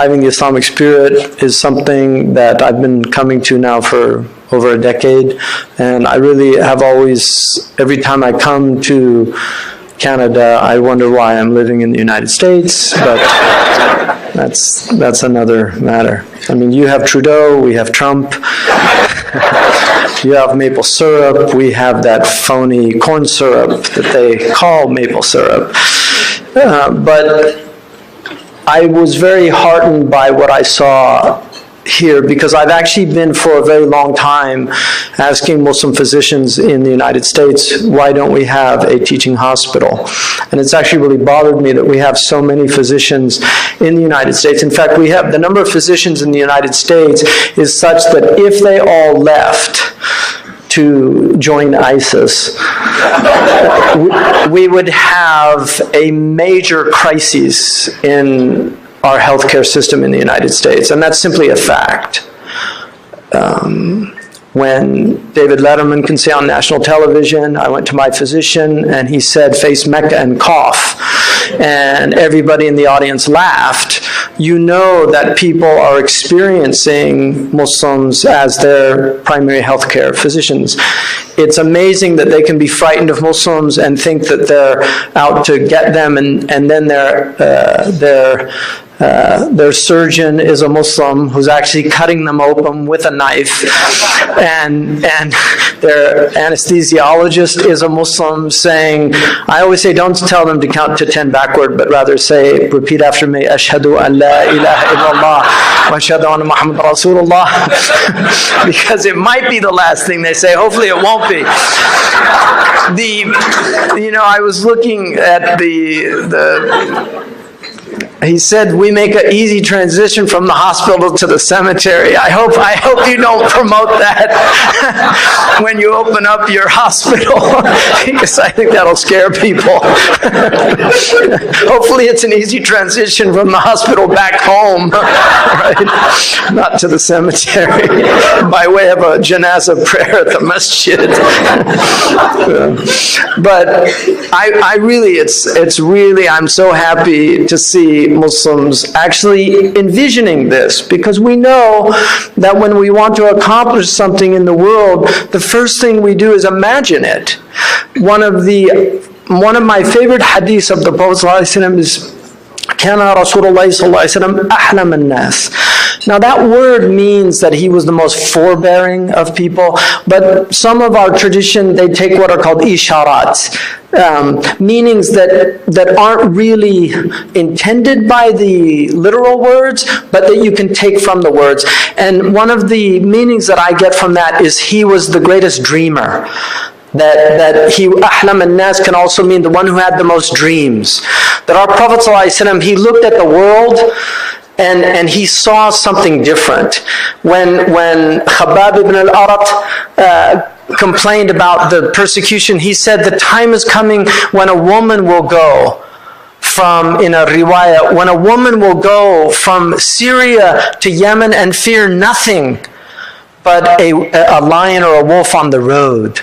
the Islamic spirit is something that I've been coming to now for over a decade, and I really have always, every time I come to Canada, I wonder why I'm living in the United States, but that's another matter. I mean, you have Trudeau, we have Trump, you have maple syrup, we have that phony corn syrup that they call maple syrup. But I was very heartened by what I saw here, because I've actually been for a very long time asking Muslim physicians in the United States, why don't we have a teaching hospital? And it's actually really bothered me that we have so many physicians in the United States. In fact, we have the number of physicians in the United States is such that if they all left to join ISIS, we would have a major crisis in our healthcare system in the United States, and that's simply a fact. When David Letterman can say on national television, I went to my physician and he said, face Mecca and cough, and everybody in the audience laughed, you know that people are experiencing Muslims as their primary healthcare physicians. It's amazing that they can be frightened of Muslims and think that they're out to get them, and then their surgeon is a Muslim who's actually cutting them open with a knife, and their anesthesiologist is a Muslim saying, I always say don't tell them to count to 10 backward, but rather say, repeat after me, Ashhadu an la ilaha illallah wa ashhadu anna Muhammad Rasulullah, because it might be the last thing they say. Hopefully it won't be. I was looking at he said we make an easy transition from the hospital to the cemetery. I hope you don't promote that when you open up your hospital, because I think that'll scare people. Hopefully it's an easy transition from the hospital back home, right? Not to the cemetery, by way of a janazah prayer at the masjid. But I really, I'm so happy to see Muslims actually envisioning this, because we know that when we want to accomplish something in the world, the first thing we do is imagine it. One of my favorite hadiths of the Prophet ﷺ is Kana Rasulullah ﷺ ahlam an-nas. Now that word means that he was the most forbearing of people, but some of our tradition, they take what are called isharat, meanings that aren't really intended by the literal words, but that you can take from the words. And one of the meanings that I get from that is he was the greatest dreamer. That he, ahlam an-nas, can also mean the one who had the most dreams. That our Prophet ﷺ, he looked at the world and he saw something different. When Khabbab ibn al-Arat complained about the persecution, he said the time is coming when a woman will go in a riwayah, when a woman will go from Syria to Yemen and fear nothing but a lion or a wolf on the road.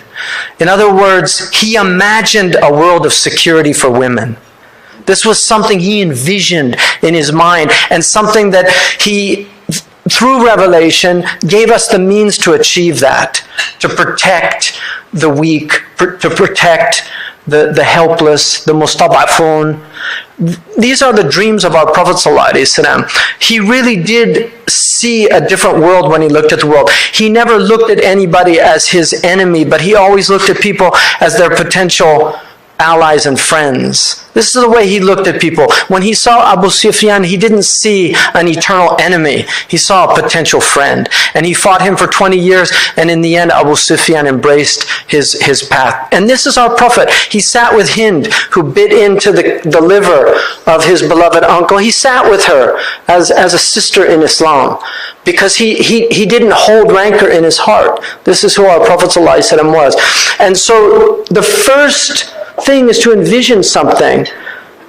In other words, he imagined a world of security for women. This was something he envisioned in his mind, and something that he, through revelation, gave us the means to achieve that, to protect the weak, to protect the helpless, the mustad'afun. These are the dreams of our Prophet ﷺ. He really did see a different world when he looked at the world. He never looked at anybody as his enemy, but he always looked at people as their potential allies and friends. This is the way he looked at people. When he saw Abu Sufyan, he didn't see an eternal enemy. He saw a potential friend. And he fought him for 20 years, and in the end, Abu Sufyan embraced his path. And this is our Prophet. He sat with Hind, who bit into the liver of his beloved uncle. He sat with her as a sister in Islam, because he didn't hold rancor in his heart. This is who our Prophet ﷺ was. And so the first thing is to envision something,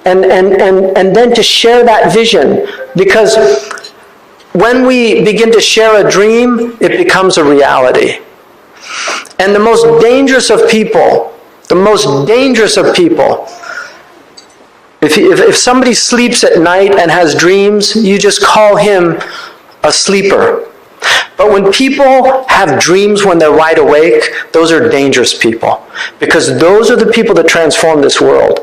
and then to share that vision, because when we begin to share a dream, it becomes a reality. And the most dangerous of people If somebody sleeps at night and has dreams, you just call him a sleeper. But when people have dreams when they're wide awake, those are dangerous people, because those are the people that transform this world.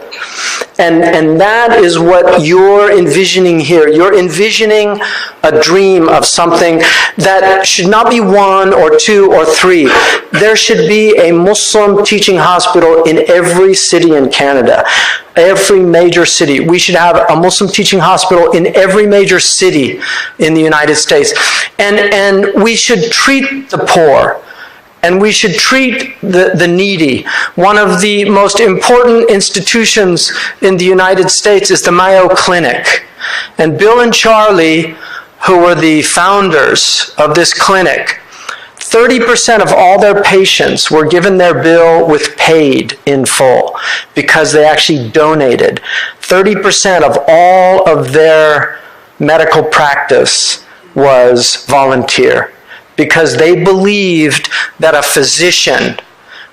And that is what you're envisioning here. You're envisioning a dream of something that should not be 1 or 2 or 3. There should be a Muslim teaching hospital in every city in Canada, every major city. We should have a Muslim teaching hospital in every major city in the United States. And we should treat the poor. And we should treat the needy. One of the most important institutions in the United States is the Mayo Clinic. And Bill and Charlie, who were the founders of this clinic, 30% of all their patients were given their bill with paid in full because they actually donated. 30% of all of their medical practice was volunteer, because they believed that a physician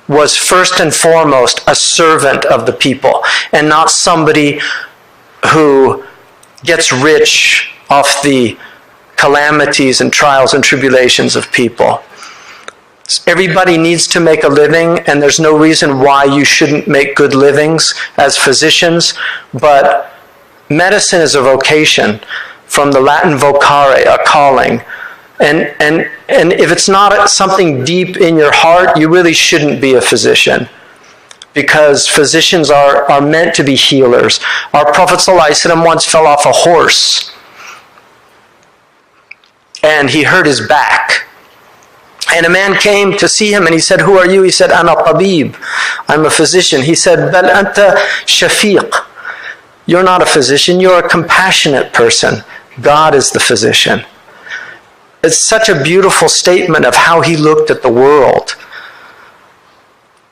was first and foremost a servant of the people and not somebody who gets rich off the calamities and trials and tribulations of people. Everybody needs to make a living, and there's no reason why you shouldn't make good livings as physicians, but medicine is a vocation, from the Latin vocare, a calling. And if it's not something deep in your heart, you really shouldn't be a physician, because physicians are meant to be healers. Our Prophet ﷺ once fell off a horse, and he hurt his back. And a man came to see him, and he said, "Who are you?" He said, "Ana tabib, I'm a physician." He said, "Bal anta shafiq, you're not a physician, you're a compassionate person. God is the physician." It's such a beautiful statement of how he looked at the world.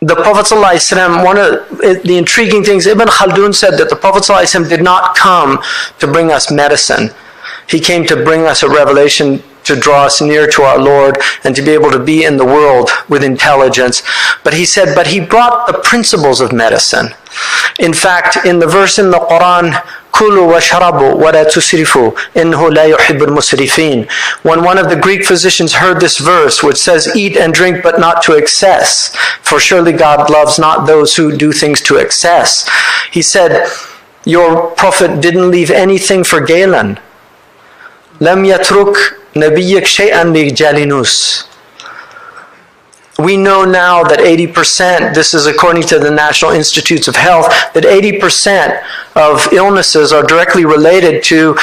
The Prophet ﷺ, one of the intriguing things, Ibn Khaldun said that the Prophet ﷺ did not come to bring us medicine. He came to bring us a revelation to draw us near to our Lord and to be able to be in the world with intelligence. But he said, but he brought the principles of medicine. In fact, in the verse in the Quran, Kulu washrabu wa la tusrifu innahu la yuhibbul musrifin. When one of the Greek physicians heard this verse, which says, eat and drink but not to excess, for surely God loves not those who do things to excess, he said, your prophet didn't leave anything for Galen. Lam yatruk nabiyyak shay'an li jalinus. We know now that 80%, this is according to the National Institutes of Health, that 80% of illnesses are directly related to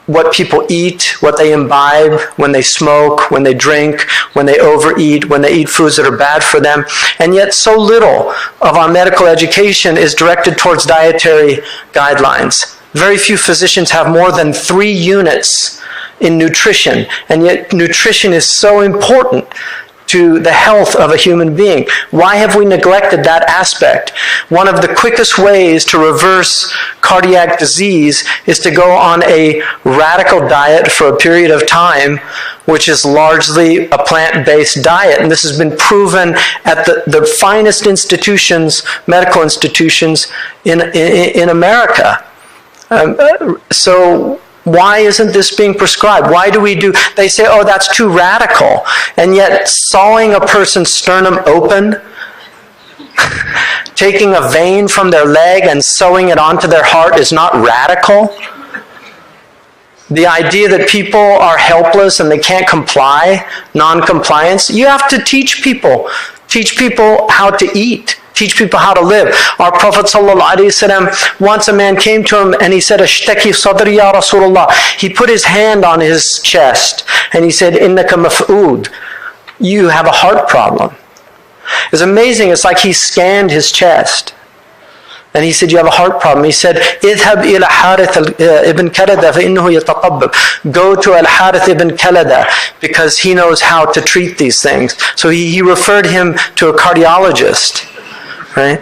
what people eat, what they imbibe, when they smoke, when they drink, when they overeat, when they eat foods that are bad for them. And yet so little of our medical education is directed towards dietary guidelines. Very few physicians have more than 3 units in nutrition, and yet nutrition is so important to the health of a human being. Why have we neglected that aspect? One of the quickest ways to reverse cardiac disease is to go on a radical diet for a period of time, which is largely a plant-based diet. And this has been proven at the finest institutions, medical institutions in America. So why isn't this being prescribed? Why do we do, they say, oh, that's too radical. And yet sawing a person's sternum open, taking a vein from their leg and sewing it onto their heart is not radical. The idea that people are helpless and they can't comply, non-compliance, you have to teach people how to eat. Teach people how to live. Our Prophet ﷺ, once a man came to him and he said, Ashtaki sadri ya Rasulullah. He put his hand on his chest and he said, Innaka maf'ud. You have a heart problem. It's amazing. It's like he scanned his chest. And he said, you have a heart problem. He said, Idhab ila Harith ibn Kalada fa innahu yatatabbab. Go to Al-Harith ibn Kalada because he knows how to treat these things. So he referred him to a cardiologist. Right?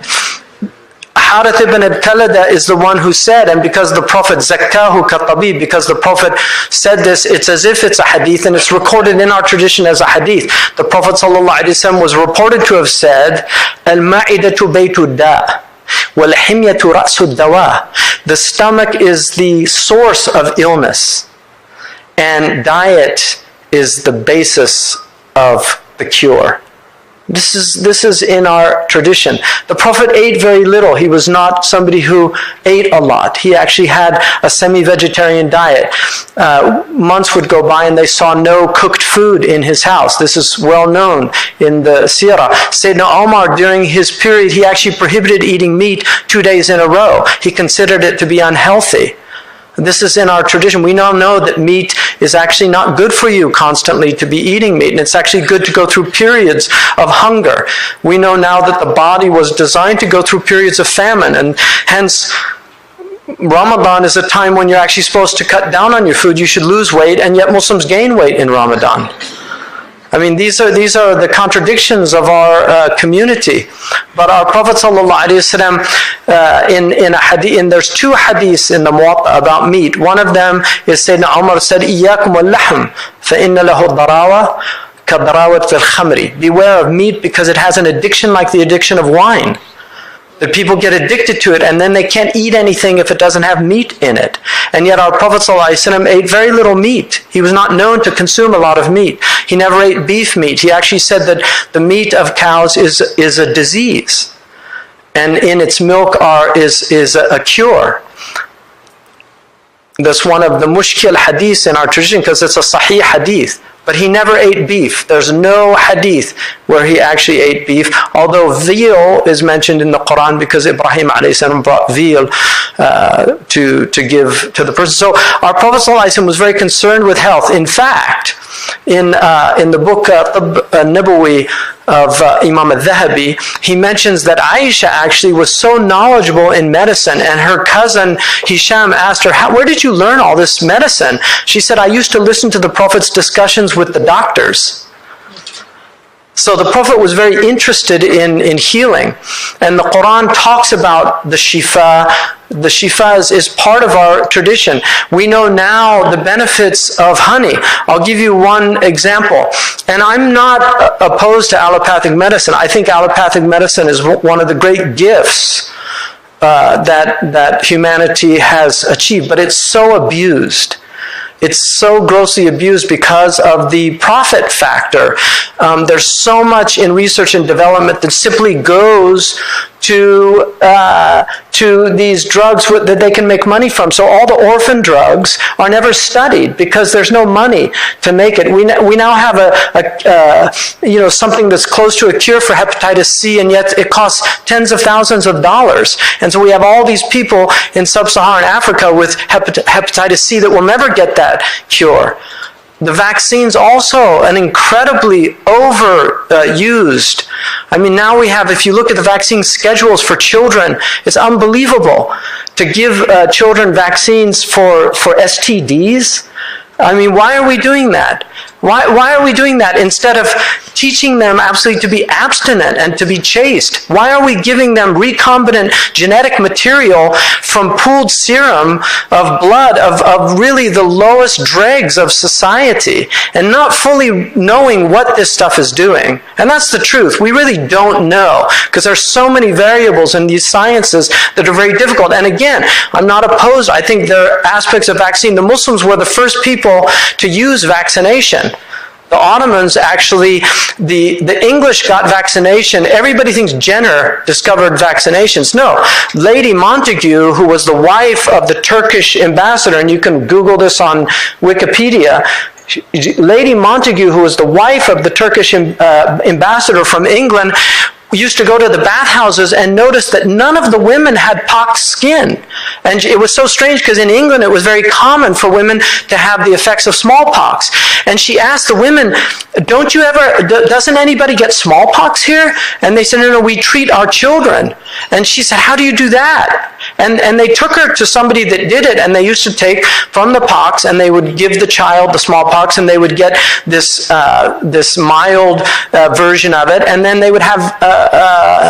Harith ibn Kalada is the one who said, and because the Prophet zakkahu katabib, because the Prophet said this, it's as if it's a hadith, and it's recorded in our tradition as a hadith. The Prophet ﷺ was reported to have said, Al-ma'idatu baytu da. وَالْحِمْيَةُ رَأْسُ الدَّوَاءِ. The stomach is the source of illness, and diet is the basis of the cure. This is in our tradition. The Prophet ate very little. He was not somebody who ate a lot. He actually had a semi-vegetarian diet. Months would go by and they saw no cooked food in his house. This is well known in the Sirah. Sayyidina Omar, during his period, he actually prohibited eating meat 2 days in a row. He considered it to be unhealthy. This is in our tradition. We now know that meat is actually not good for you constantly to be eating meat, and it's actually good to go through periods of hunger. We know now that the body was designed to go through periods of famine, and hence Ramadan is a time when you're actually supposed to cut down on your food. You should lose weight, and yet Muslims gain weight in Ramadan. I mean, these are the contradictions of our community. But our Prophet ﷺ, there's two hadiths in the Muwatta about meat. One of them is Sayyidina Umar said, إِيَّاكُمْ وَاللَّحْمِ فَإِنَّ لَهُ الضَّرَاوَةِ كَضَرَاوَةِ الْخَمْرِ. Beware of meat because it has an addiction like the addiction of wine. That people get addicted to it and then they can't eat anything if it doesn't have meat in it. And yet our Prophet ﷺ ate very little meat. He was not known to consume a lot of meat. He never ate beef meat. He actually said that the meat of cows is a disease, and in its milk is a cure. That's one of the mushkil hadiths in our tradition because it's a sahih hadith. But he never ate beef. There's no hadith where he actually ate beef, although veal is mentioned in the Quran because Ibrahim a.s. brought veal to give to the person. So our Prophet ﷺ was very concerned with health. In fact, in the book Nabawi of Imam al-Dhahabi, he mentions that Aisha actually was so knowledgeable in medicine, and her cousin Hisham asked her, where did you learn all this medicine? She said, I used to listen to the Prophet's discussions with the doctors. So the Prophet was very interested in healing. And the Quran talks about the shifa. The shifa is part of our tradition. We know now the benefits of honey. I'll give you one example. And I'm not opposed to allopathic medicine. I think allopathic medicine is one of the great gifts that humanity has achieved. But it's so abused. It's so grossly abused because of the profit factor. There's so much in research and development that simply goes to these drugs that they can make money from. So all the orphan drugs are never studied because there's no money to make it. We now have something that's close to a cure for hepatitis C, and yet it costs tens of thousands of dollars. And so we have all these people in sub-Saharan Africa with hepatitis C that will never get that cure. The vaccines also an incredibly overused. I mean, now we have, if you look at the vaccine schedules for children, it's unbelievable to give children vaccines for STDs. I mean, why are we doing that? Why are we doing that instead of teaching them absolutely to be abstinent and to be chaste? Why are we giving them recombinant genetic material from pooled serum of blood of really the lowest dregs of society and not fully knowing what this stuff is doing? And that's the truth. We really don't know because there's so many variables in these sciences that are very difficult. And again, I'm not opposed. I think there are aspects of vaccine. The Muslims were the first people to use vaccination. The Ottomans actually, the English got vaccination. Everybody thinks Jenner discovered vaccinations. No, Lady Montagu, who was the wife of the Turkish ambassador, and you can Google this on Wikipedia, Lady Montagu, who was the wife of the Turkish ambassador from England, used to go to the bathhouses and notice that none of the women had pox skin. And it was so strange because in England it was very common for women to have the effects of smallpox. And she asked the women, doesn't anybody get smallpox here? And they said, no, we treat our children. And she said, how do you do that? And they took her to somebody that did it, and they used to take from the pox and they would give the child the smallpox, and they would get this mild version of it, and then they would have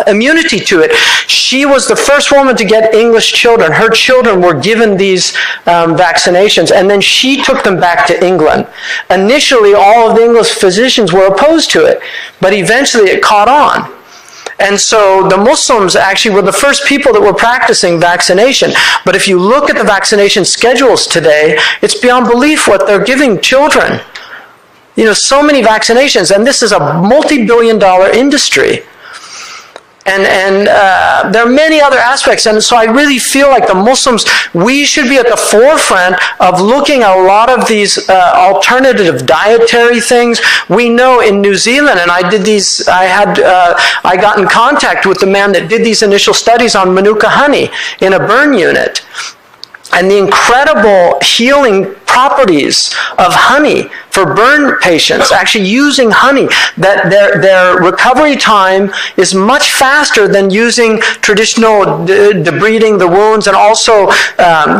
immunity to it. She was the first woman to get English children. Her children were given these vaccinations, and then she took them back to England. Initially, all of the English physicians were opposed to it, but eventually it caught on. And so the Muslims actually were the first people that were practicing vaccination. But if you look at the vaccination schedules today, it's beyond belief what they're giving children. You know, so many vaccinations, and this is a multi-billion-dollar industry. And there are many other aspects, and so I really feel like the Muslims, we should be at the forefront of looking at a lot of these alternative dietary things. We know in New Zealand, and I got in contact with the man that did these initial studies on Manuka honey in a burn unit, and the incredible healing properties of honey for burn patients, actually using honey, that their recovery time is much faster than using traditional debriding the wounds, and also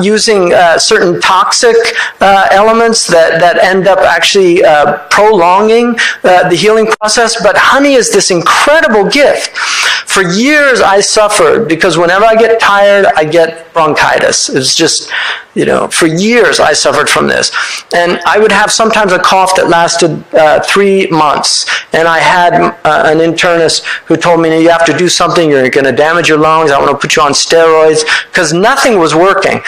using certain toxic elements that end up actually prolonging the healing process. But honey is this incredible gift. For years I suffered because whenever I get tired, I get bronchitis. It's just, you know, for years I suffered from this. And I would have sometimes a cough that lasted 3 months. And I had an internist who told me, you have to do something, you're going to damage your lungs, I want to put you on steroids, because nothing was working.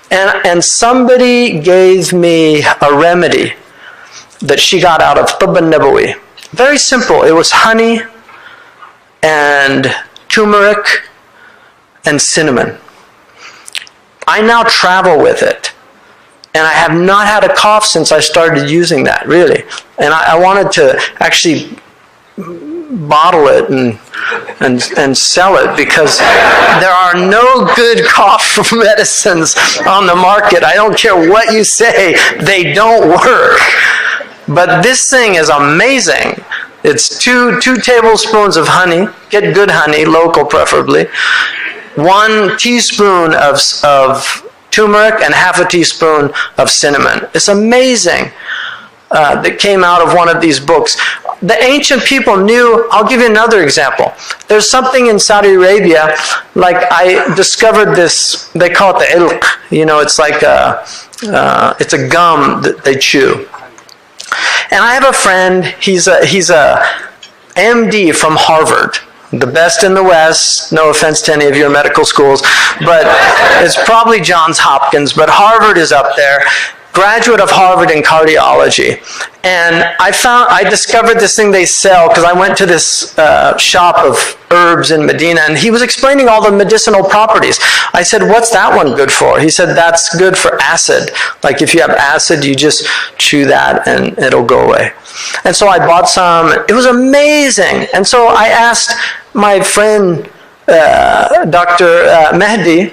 And somebody gave me a remedy that she got out of Tibb al-Nabawi. Very simple. It was honey and turmeric and cinnamon. I now travel with it. And I have not had a cough since I started using that, really. And I wanted to actually bottle it and sell it, because there are no good cough medicines on the market. I don't care what you say, they don't work. But this thing is amazing. It's two tablespoons of honey. Get good honey, local preferably. 1 teaspoon of turmeric and half a teaspoon of cinnamon. It's amazing. That came out of one of these books. The ancient people knew. I'll give you another example. There's something in Saudi Arabia, like I discovered this, they call it the ilq. You know, it's like it's a gum that they chew. And I have a friend, he's a MD from Harvard. The best in the West, no offense to any of your medical schools, but it's probably Johns Hopkins, but Harvard is up there. Graduate of Harvard in cardiology. And I discovered this thing they sell, because I went to this shop of herbs in Medina, and he was explaining all the medicinal properties. I said, what's that one good for? He said, that's good for acid. Like if you have acid, you just chew that and it'll go away. And so I bought some. It was amazing. And so I asked my friend, Dr. Mehdi,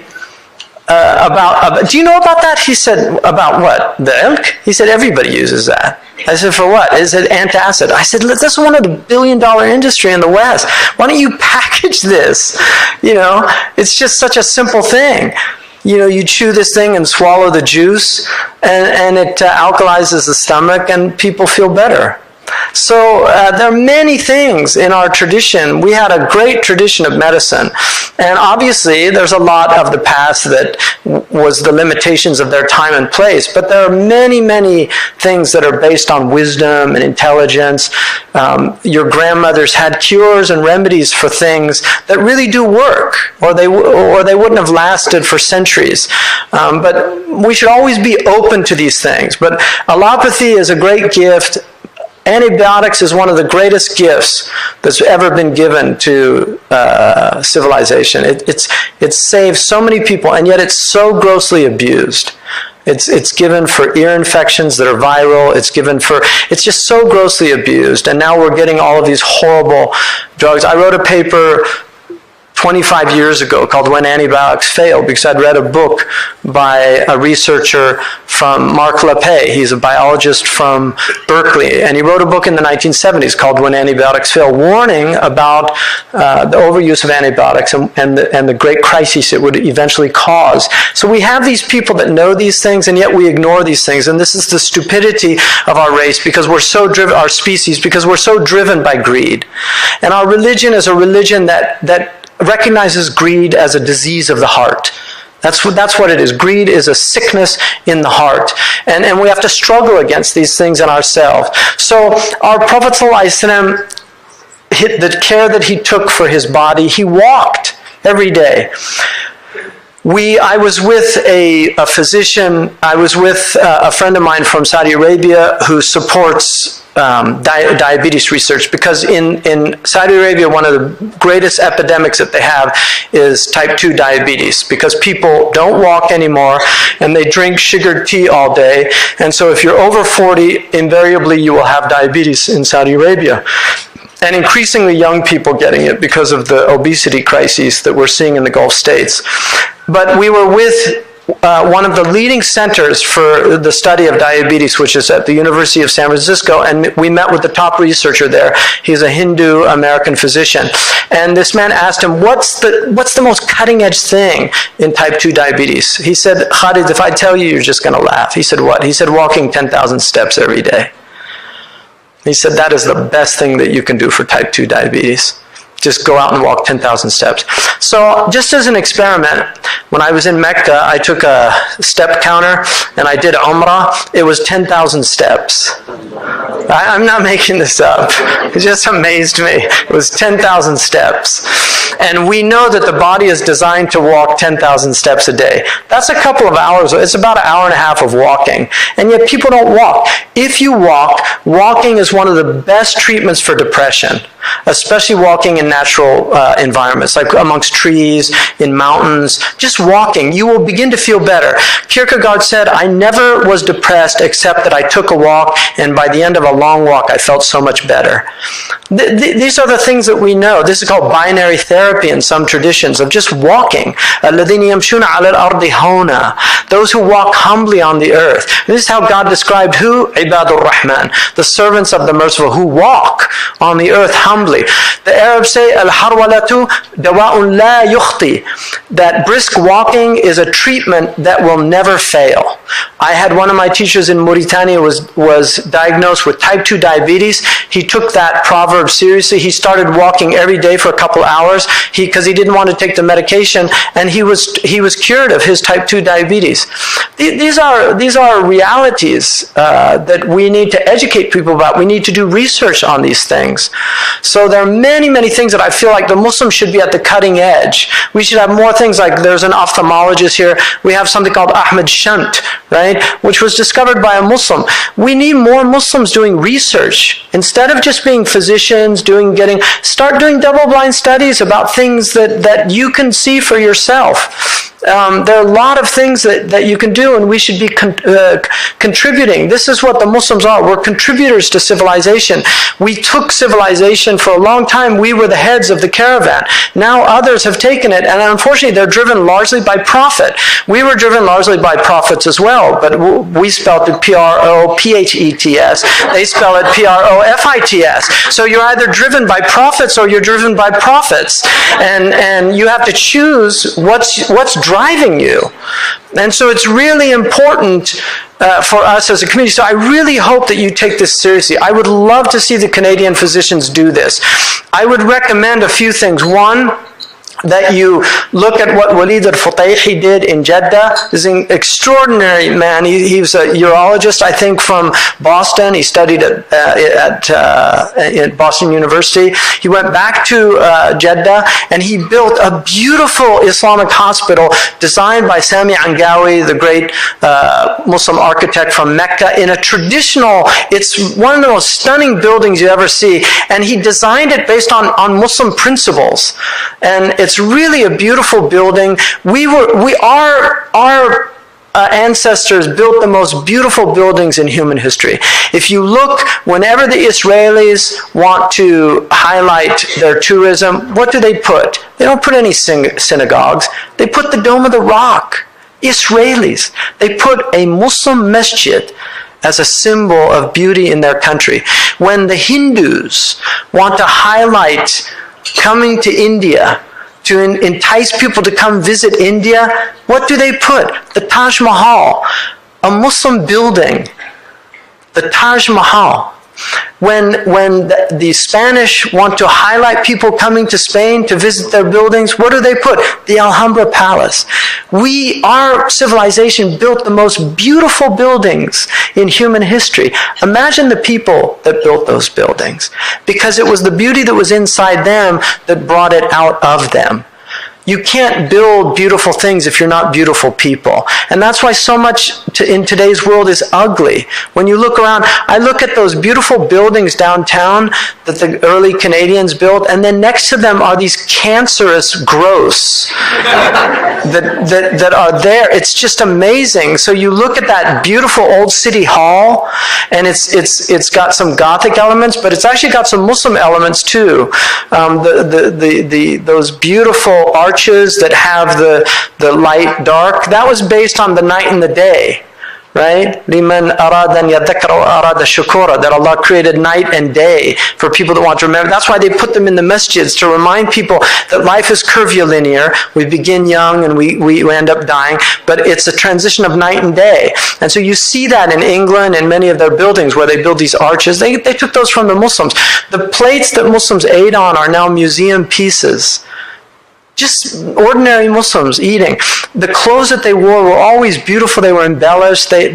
do you know about that? He said, about what? The ilk? He said, everybody uses that. I said, for what? Is it antacid? I said, this is one of the billion-dollar industry in the West. Why don't you package this? You know, it's just such a simple thing. You know, you chew this thing and swallow the juice, and it alkalizes the stomach, and people feel better. So there are many things in our tradition. We had a great tradition of medicine. And obviously, there's a lot of the past that was the limitations of their time and place. But there are many, many things that are based on wisdom and intelligence. Your grandmothers had cures and remedies for things that really do work, or they wouldn't have lasted for centuries. But we should always be open to these things. But allopathy is a great gift. Antibiotics is one of the greatest gifts that's ever been given to civilization. It's saved so many people, and yet it's so grossly abused. It's given for ear infections that are viral. It's just so grossly abused. And now we're getting all of these horrible drugs. I wrote a paper 25 years ago called When Antibiotics Fail, because I'd read a book by a researcher from Mark Lappé. He's a biologist from Berkeley, and he wrote a book in the 1970s called When Antibiotics Fail, warning about the overuse of antibiotics and the great crises it would eventually cause. So we have these people that know these things, and yet we ignore these things, and this is the stupidity of our race, because we're so driven, our species, because we're so driven by greed. And our religion is a religion that recognizes greed as a disease of the heart. That's what it is. Greed is a sickness in the heart. And we have to struggle against these things in ourselves. So our Prophet ﷺ the care that he took for his body. He walked every day. I was with a physician. I was with a friend of mine from Saudi Arabia who supports diabetes research, because in Saudi Arabia, one of the greatest epidemics that they have is type 2 diabetes, because people don't walk anymore and they drink sugared tea all day. And so if you're over 40, invariably you will have diabetes in Saudi Arabia. And increasingly young people getting it because of the obesity crises that we're seeing in the Gulf states. But we were with one of the leading centers for the study of diabetes, which is at the University of San Francisco, and we met with the top researcher there. He's a Hindu-American physician. And this man asked him, what's the most cutting-edge thing in type 2 diabetes? He said, Khalid, if I tell you, you're just going to laugh. He said, what? He said, walking 10,000 steps every day. He said, that is the best thing that you can do for type 2 diabetes. Just go out and walk 10,000 steps. So just as an experiment, when I was in Mecca, I took a step counter and I did Umrah. It was 10,000 steps. I'm not making this up. It just amazed me. It was 10,000 steps. And we know that the body is designed to walk 10,000 steps a day. That's a couple of hours. It's about an hour and a half of walking. And yet people don't walk. If you walk, walking is one of the best treatments for depression, especially walking in natural environments, like amongst trees, in mountains. Just walking, you will begin to feel better. Kierkegaard said, I never was depressed except that I took a walk, and by the end of a long walk, I felt so much better. These are the things that we know. This is called binary therapy in some traditions, of just walking. Those who walk humbly on the earth. This is how God described who? Ibadur Rahman, the servants of the merciful, who walk on the earth humbly. The Arabs say, al-harwalatu dawa'un la yukhti, that brisk walking is a treatment that will never fail. I had one of my teachers in Mauritania was diagnosed with type 2 diabetes. He took that proverb seriously. He started walking every day for a couple hours because he didn't want to take the medication, and he was cured of his type 2 diabetes. These are realities that we need to educate people about. We need to do research on these things. So there are many, many things that I feel like the Muslims should be at the cutting edge. We should have more things like, there's an ophthalmologist here. We have something called Ahmed Shunt, right, which was discovered by a Muslim. We need more Muslims doing research. Instead of just being physicians, start doing double-blind studies about things that you can see for yourself. There are a lot of things that you can do, and we should be contributing. This is what the Muslims are. We're contributors to civilization. We took civilization for a long time. We were the heads of the caravan. Now others have taken it, and unfortunately they're driven largely by profit. We were driven largely by profits as well, but we spelled it P-R-O-P-H-E-T-S. They spell it P-R-O-F-I-T-S. So you're either driven by profits or you're driven by profits. And you have to choose what's driving you. And so it's really important for us as a community. So I really hope that you take this seriously. I would love to see the Canadian physicians do this. I would recommend a few things. One, that you look at what Walid al-Futayhi did in Jeddah. He's an extraordinary man. He was a urologist, I think, from Boston. He studied at Boston University. He went back to Jeddah, and he built a beautiful Islamic hospital designed by Sami Angawi, the great Muslim architect from Mecca, in a traditional, it's one of the most stunning buildings you ever see, and he designed it based on Muslim principles. And it's really a beautiful building. Our ancestors built the most beautiful buildings in human history. If you look, whenever the Israelis want to highlight their tourism, what do they put? They don't put any synagogues. They put the Dome of the Rock. Israelis. They put a Muslim masjid as a symbol of beauty in their country. When the Hindus want to highlight coming to India, to entice people to come visit India, what do they put? The Taj Mahal, a Muslim building, the Taj Mahal. when the Spanish want to highlight people coming to Spain to visit their buildings, what do they put? The Alhambra Palace. Our civilization built the most beautiful buildings in human history. Imagine the people that built those buildings, because it was the beauty that was inside them that brought it out of them. You can't build beautiful things if you're not beautiful people. And that's why so much in today's world is ugly. When you look around, I look at those beautiful buildings downtown that the early Canadians built, and then next to them are these cancerous growths that are there. It's just amazing. So you look at that beautiful old city hall, and it's got some Gothic elements, but it's actually got some Muslim elements too. Those beautiful arches that have the light dark, that was based on the night and the day, right? لِمَنْ أَرَادَ أَنْ يَذَّكَّرَ وَأَرَادَ شُكُورًا, that Allah created night and day for people that want to remember. That's why they put them in the masjids, to remind people that life is curvilinear. We begin young and we end up dying, but it's a transition of night and day. And so you see that in England and many of their buildings where they build these arches. They took those from the Muslims. The plates that Muslims ate on are now museum pieces. Just ordinary Muslims eating. The clothes that they wore were always beautiful. They were embellished. They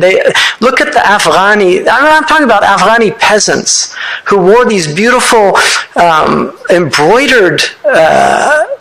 look at the Afghani. I'm talking about Afghani peasants who wore these beautiful embroidered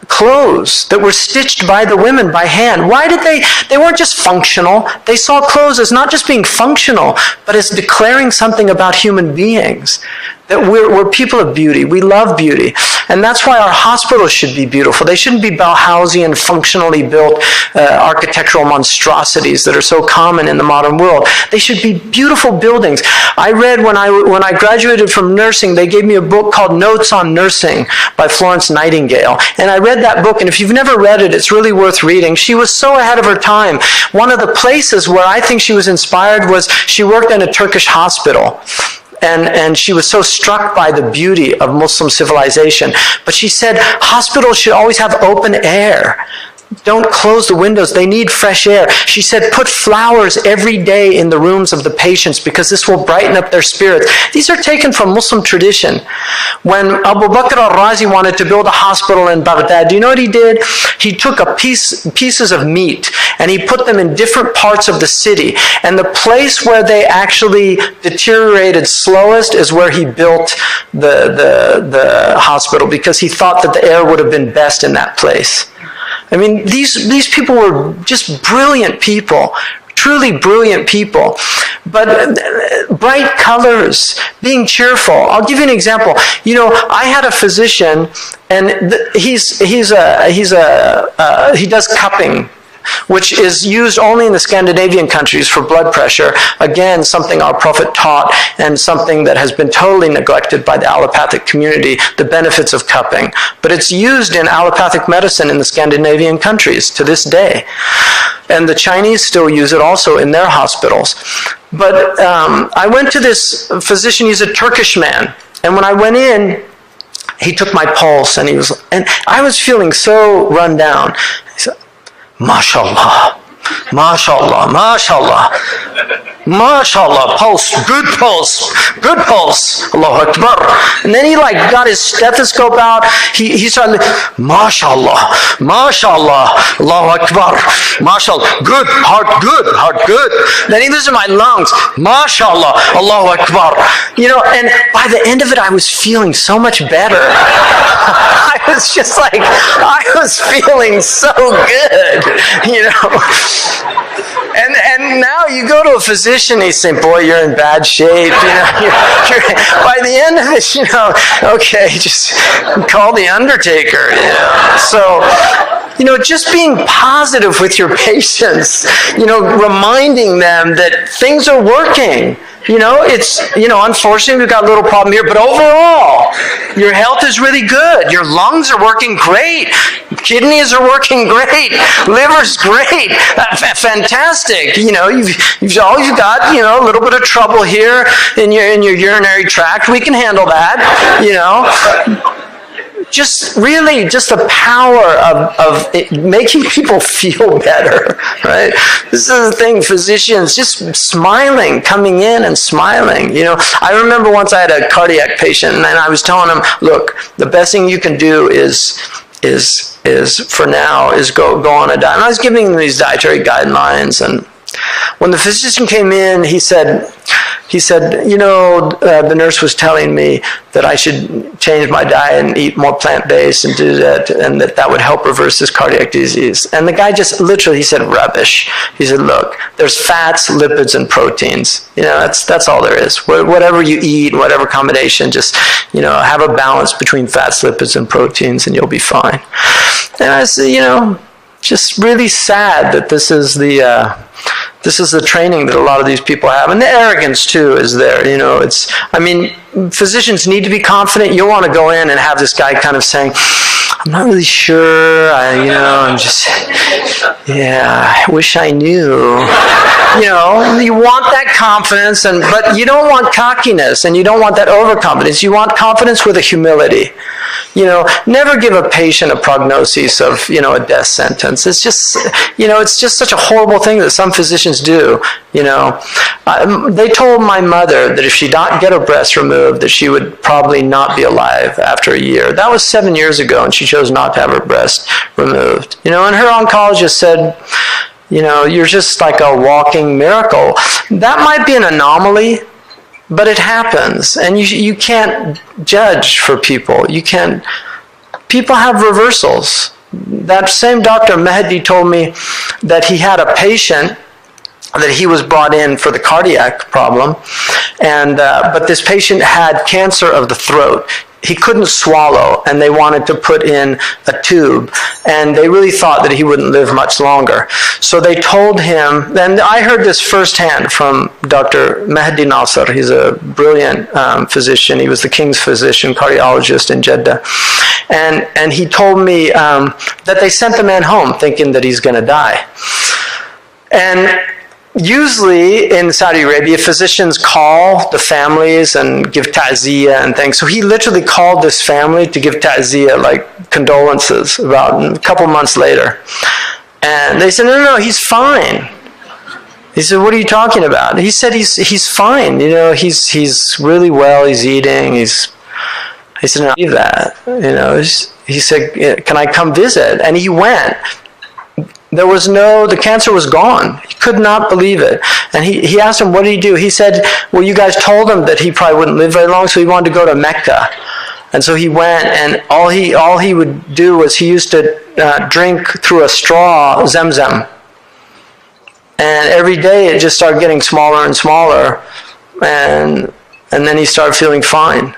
clothes that were stitched by the women by hand. Why did they weren't just functional. They saw clothes as not just being functional, but as declaring something about human beings. That we're people of beauty. We love beauty. And that's why our hospitals should be beautiful. They shouldn't be Bauhausian, functionally built architectural monstrosities that are so common in the modern world. They should be beautiful buildings. I read when I graduated from nursing, they gave me a book called Notes on Nursing by Florence Nightingale. And I read that book, and if you've never read it, it's really worth reading. She was so ahead of her time. One of the places where I think she was inspired was she worked in a Turkish hospital. And she was so struck by the beauty of Muslim civilization. But she said hospitals should always have open air. Don't close the windows. They need fresh air. She said put flowers every day in the rooms of the patients because this will brighten up their spirits. These are taken from Muslim tradition. When Abu Bakr al-Razi wanted to build a hospital in Baghdad, do you know what he did? He took pieces of meat and he put them in different parts of the city. And the place where they actually deteriorated slowest is where he built the hospital, because he thought that the air would have been best in that place. I mean, these people were just brilliant people, truly brilliant people. But bright colors, being cheerful. I'll give you an example. You know, I had a physician, and he does cupping, which is used only in the Scandinavian countries for blood pressure. Again, something our Prophet taught and something that has been totally neglected by the allopathic community, the benefits of cupping. But it's used in allopathic medicine in the Scandinavian countries to this day. And the Chinese still use it also in their hospitals. But I went to this physician, he's a Turkish man. And when I went in, he took my pulse and I was feeling so run down. He said, MashaAllah, MashaAllah, MashaAllah, MashaAllah, pulse, good Allahu Akbar. And then he got his stethoscope out, he started, MashaAllah, MashaAllah, Allahu Akbar, MashaAllah, good, heart good. Then he listens to my lungs, MashaAllah, Allahu Akbar. You know, and by the end of it, I was feeling so much better. I was just I was feeling so good, you know. And now you go to a physician, he's saying, boy, you're in bad shape. You know, by the end of it, you know, okay, just call the undertaker. You know? So, you know, just being positive with your patients, you know, reminding them that things are working. You know, unfortunately we've got a little problem here, but overall, your health is really good. Your lungs are working great. Kidneys are working great. Liver's great. Fantastic. You know, you've got, you know, a little bit of trouble here in your urinary tract. We can handle that, you know. just really just the power of it making people feel better, right? This is the thing, physicians just smiling, coming in and smiling. You know, I remember once I had a cardiac patient and I was telling him, look, the best thing you can do is for now is go on a diet. And I was giving him these dietary guidelines, and when the physician came in, he said, you know, the nurse was telling me that I should change my diet and eat more plant-based and do that, and that would help reverse this cardiac disease. And the guy just literally, he said, rubbish. He said, look, there's fats, lipids, and proteins. You know, that's all there is. Whatever you eat, whatever combination, just, you know, have a balance between fats, lipids, and proteins, and you'll be fine. And I said, you know, just really sad that this is the training that a lot of these people have. And the arrogance, too, is there. You know, I mean, physicians need to be confident. You don't want to go in and have this guy kind of saying, I'm not really sure, I wish I knew. You know, you want that confidence, but you don't want cockiness, and you don't want that overconfidence. You want confidence with a humility. You know, never give a patient a prognosis of, you know, a death sentence. It's just, you know, it's just such a horrible thing that some physicians do, you know. They told my mother that if she didn't get her breast removed, that she would probably not be alive after a year. That was 7 years ago, and she chose not to have her breast removed. You know, and her oncologist said, you know, you're just like a walking miracle. That might be an anomaly, but it happens, and you can't judge for people. People have reversals. That same Dr. Mehdi told me that he had a patient that he was brought in for the cardiac problem, and but this patient had cancer of the throat. He couldn't swallow, and they wanted to put in a tube, and they really thought that he wouldn't live much longer. So they told him, and I heard this firsthand from Dr. Mehdi Nasser. He's a brilliant physician. He was the king's physician, cardiologist in Jeddah. And he told me that they sent the man home thinking that he's going to die. And usually in Saudi Arabia, physicians call the families and give ta'ziyah and things. So he literally called this family to give ta'ziyah, like condolences, about a couple months later. And they said, no, he's fine. He said, what are you talking about? He said, he's fine. You know, he's really well. He's eating. He said, no, leave that. You know, he said, can I come visit? And he went. The cancer was gone. He could not believe it. And he asked him, what did he do? He said, well, you guys told him that he probably wouldn't live very long, so he wanted to go to Mecca. And so he went, and all he would do was he used to drink through a straw Zemzem. And every day it just started getting smaller and smaller, and then he started feeling fine.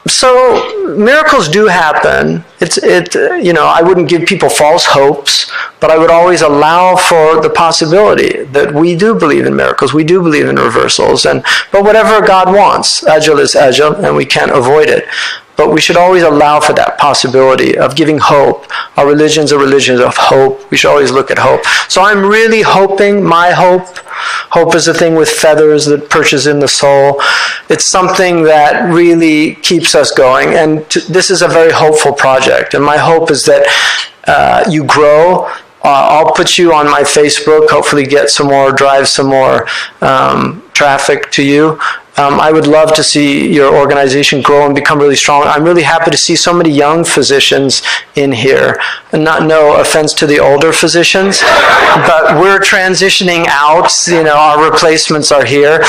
So miracles do happen. You know, I wouldn't give people false hopes, but I would always allow for the possibility that we do believe in miracles. We do believe in reversals, but whatever God wants, ajal is ajal, and we can't avoid it. But we should always allow for that possibility of giving hope. Our religion's a religion of hope. We should always look at hope. So I'm really hoping, my hope is a thing with feathers that perches in the soul. It's something that really keeps us going. And this is a very hopeful project. And my hope is that you grow. I'll put you on my Facebook, hopefully drive some more traffic to you. I would love to see your organization grow and become really strong. I'm really happy to see so many young physicians in here. And no offense to the older physicians, but we're transitioning out. You know, our replacements are here.